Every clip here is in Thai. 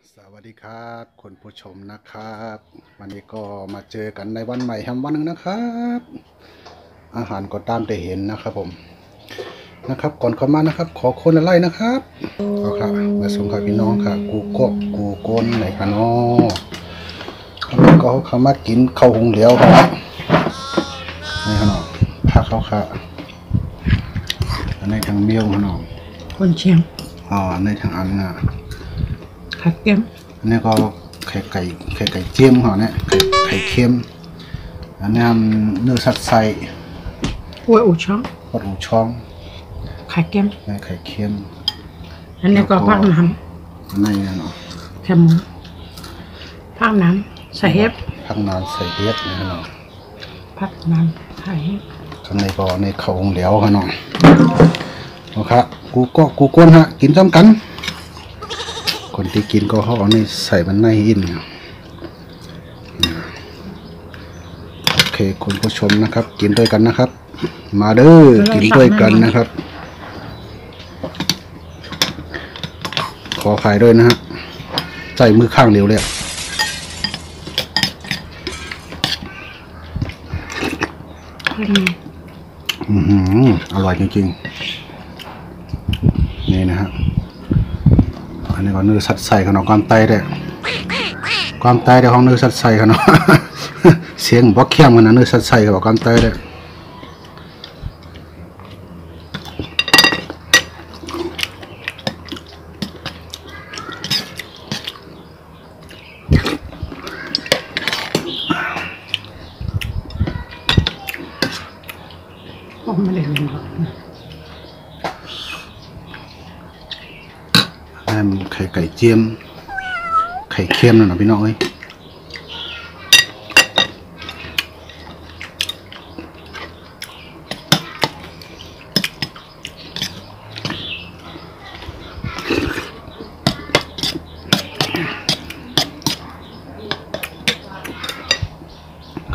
สวัสดีครับคุณผู้ชมนะครับวันนี้ก็มาเจอกันในวันใหม่แห่งวันหนึ่งนะครับอาหารก็ตามแต่เห็นนะครับผมนะครับก่อนเข้ามานะครับขอคนละไลค์นะครับเอาค่ะมาส่งกับพี่น้องค่ะกูกบกูโกนไหนคะน้องแล้วก็เข้ามากินข้าวหุงเหลียวครับนี่ค่ะน้องผักเขาค่ะอันในทางเบี้ยวค่ะน้องคนเชียงในทางอันน่ะไข่เค็มอันนี้ก็ไข่ไก่เจียมเหรอเนี่ยไข่เค็มอันนี้เนื้อสัตว์ใส่หัวอูช่องวัดหูช่องไข่เค็มไข่เค็มอันนี้ก็ผักน้ำในเนาะำแค่หมูผักน้ำใส่เห็ดผักน้ำใส่เห็ดนะเนาะผักน้ำใส่เห็ดข้างในก็ในข้าวหุงเหลียวค่ะน้องโอเคกูก้นฮะกินซ้ำกันคนที่กินก็เขาเอาในใส่มันในอินโอเคคุณผู้ชมนะครับกินด้วยกันนะครับมาเด้อกินด้วยกันนะครับขอขายด้วยนะฮะใส่มือข้างเดียวเลยอร่อยจริงๆนี่นะฮะอันนี้ก็เนื้อสัตว์ใส่ขนมความไตได้ความไตได้ของเนื้อสัตว์ใส่ขนม เสียงบอกเข้มกันนะเนื้อสัตว์ใส่กับความไตได้ไม่ได้เลยไข่ไก่เจียมไข่เค็มนะพี่น้องเอ้ย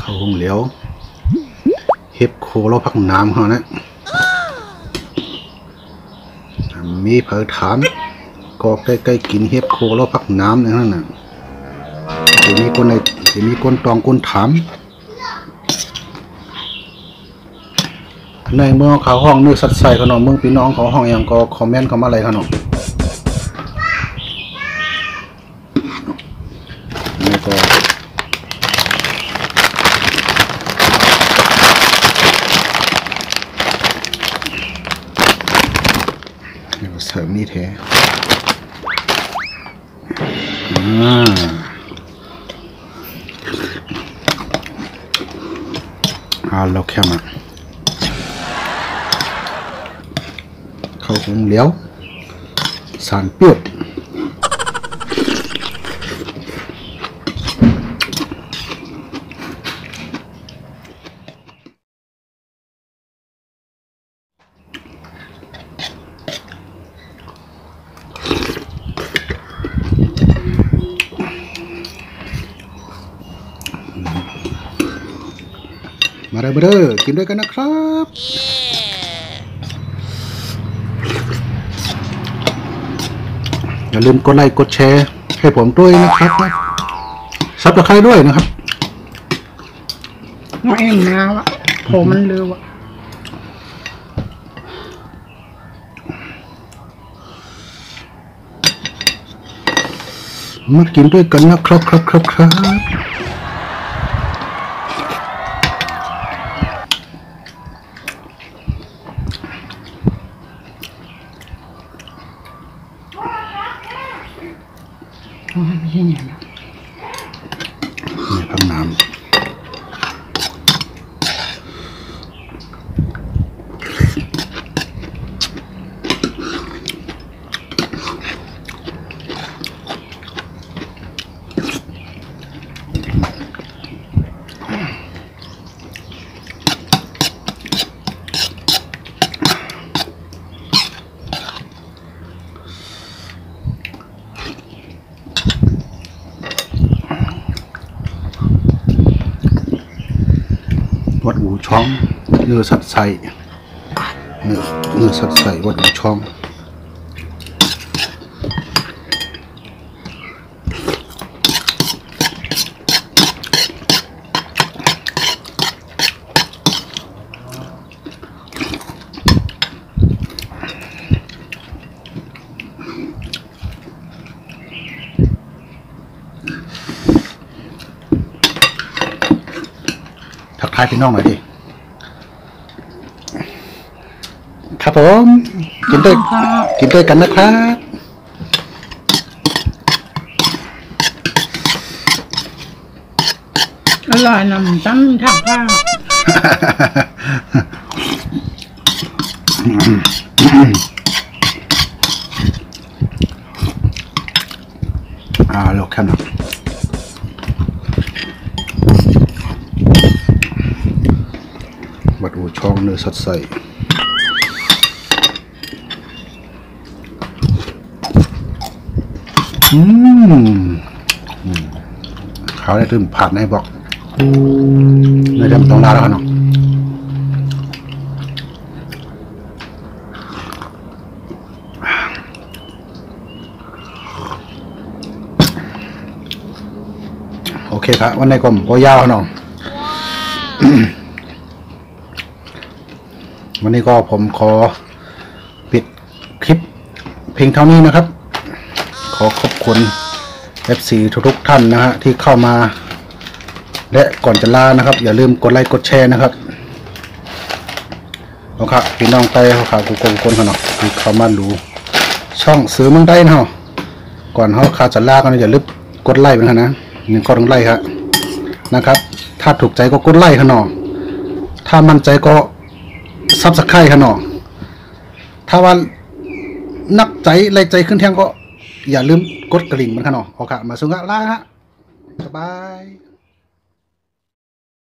ข้าวหุงเหลียวเห็บโคแล้วพักน้ำเขานะมีเผอถามก็ใกล้ๆกินเห็บโคแล้วพักน้ำนั่นน่ะจะมีคนตองคนถามในเมื่อเขาห้องนึกสัตว์ใส่ขนมเมืองพี่น้องเขาห้องอย่างก็คอมเมนต์เขามาอะไรขนมนี่ก็เสริมนี่เถอะเราแค่มาเข้าหุงเหลียวสารเปรี้ยวมาเด้อกินด้วยกันนะครับอย่าลืมกดไลค์กดแชร์ให้ผมด้วยนะครับซับสไครต์ด้วยนะครับน้องเอ็มแล้วอ่ะผมมันเร็วอ่ะมากินด้วยกันนะครับไม่ใช่เนี่ยนะนี่พังน้ำวัดหูช่องเนื้อสัตว์ใส่เนื้อสัตว์ใส่วัดหูช่อง ทายพี่น้องหน่อยดิครับผมกินด้วยกันนะครับ อร่อยน้ำตั้มถักผ้า ลูกแค่นั้นบัดอูช่องเนื้อสดใสเขาได้ถึงผัดในบอกในเรื่องตรงลาแล้วกันเนาะโอเคครับวันนี้ก็โอยาวเนาะ วันนี้ก็ผมขอปิดคลิปเพียงเท่านี้นะครับ ขอขอบคุณ FC ทุกท่านนะฮะที่เข้ามาและก่อนจะลานะครับ อย่าลืมกดไลค์กดแชร์นะครับเอาครับพี่น้องไปเขาขากูโกงคนเขาเนาะที่เข้ามาดูช่องซื้อเมืองได้เนาะก่อนเขาขาจะลากันอย่าลืมกดไลค์เป็นนะ1ก็ต้องไลค์ครับนะครับ ถ้าถูกใจก็กดไลค์เขาเนาะถ้ามั่นใจก็ซับสไครต์ค่ะเนาะถ้าว่านักใจไล่ใจขึ้นแทงก็อย่าลืมกดกระดิ่งมันค่ะเนาะโอเคมาสุงะลาฮะสบาย